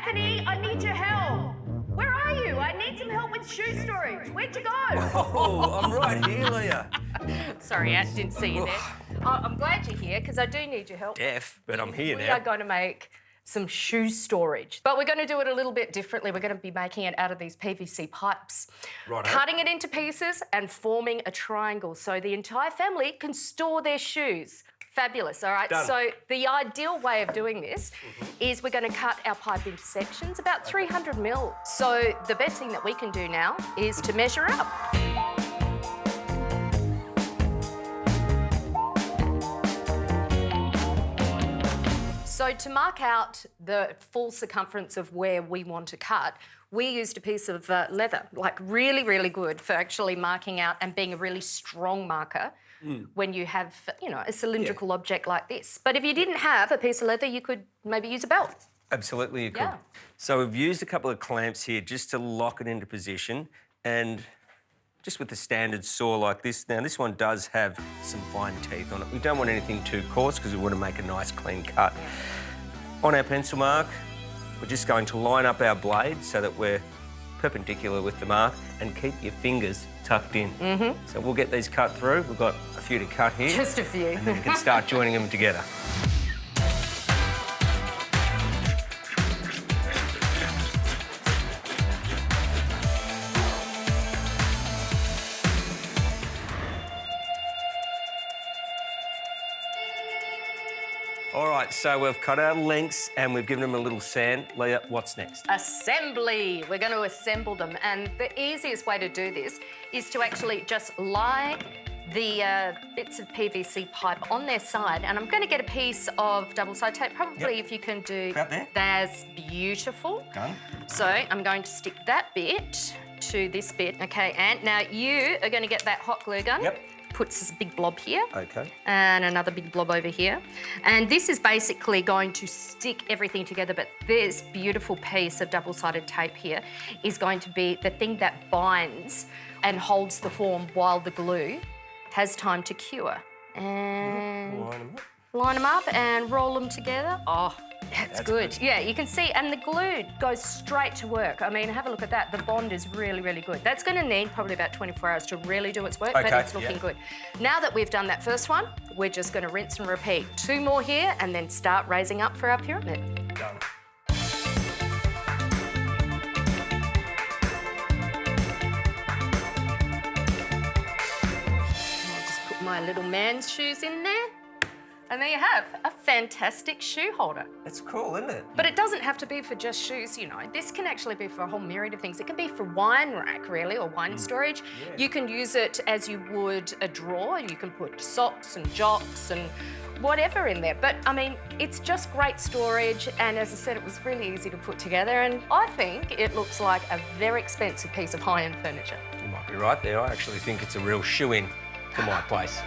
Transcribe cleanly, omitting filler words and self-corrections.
Anthony, I need your help. Where are you? I need some help with shoe storage. Where'd you go? Oh, I'm right here, Leah. Sorry, Ant, didn't see you there. I'm glad you're here because I do need your help. Deaf, but I'm here We now. are going to make some shoe storage, but we're going to do it a little bit differently. We're going to be making it out of these PVC pipes, cutting it into pieces and forming a triangle so the entire family can store their shoes. Fabulous, all right? Done. So the ideal way of doing this is we're going to cut our pipe into sections, about 300 mil. So the best thing that we can do now is to measure up. So to mark out the full circumference of where we want to cut, we used a piece of leather, like really, really good for actually marking out and being a really strong marker when you have, you know, a cylindrical object like this. But if you didn't have a piece of leather, you could maybe use a belt. Absolutely, you could. Yeah. So we've used a couple of clamps here just to lock it into position, and just with the standard saw like this. Now, this one does have some fine teeth on it. We don't want anything too coarse because we want to make a nice clean cut. On our pencil mark, we're just going to line up our blade so that we're perpendicular with the mark, and keep your fingers tucked in. So we'll get these cut through. We've got a few to cut here. Just a few. And then we can start joining them together. All right, so we've cut our lengths and we've given them a little sand. Leah, what's next? Assembly. We're going to assemble them. And the easiest way to do this is to actually just lie the bits of PVC pipe on their side. And I'm going to get a piece of double-side tape, probably if you can do... About there. That's beautiful. Done. So I'm going to stick that bit to this bit. Okay, and now you are going to get that hot glue gun. Yep. Puts a big blob here. Okay. And another big blob over here. And this is basically going to stick everything together, but this beautiful piece of double-sided tape here is going to be the thing that binds and holds the form while the glue has time to cure. And line them up and roll them together. Oh, that's good. Yeah, you can see, and the glue goes straight to work. I mean, have a look at that. The bond is really, really good. That's going to need probably about 24 hours to really do its work, but it's looking good. Now that we've done that first one, we're just going to rinse and repeat. 2 more here, and then start raising up for our pyramid. Done. I'll just put my little man's shoes in there. And there you have a fantastic shoe holder. That's cool, isn't it? But it doesn't have to be for just shoes, you know. This can actually be for a whole myriad of things. It can be for wine rack, really, or wine storage. Yeah. You can use it as you would a drawer. You can put socks and jocks and whatever in there. But, I mean, it's just great storage. And as I said, it was really easy to put together. And I think it looks like a very expensive piece of high-end furniture. You might be right there. I actually think it's a real shoe-in to my place.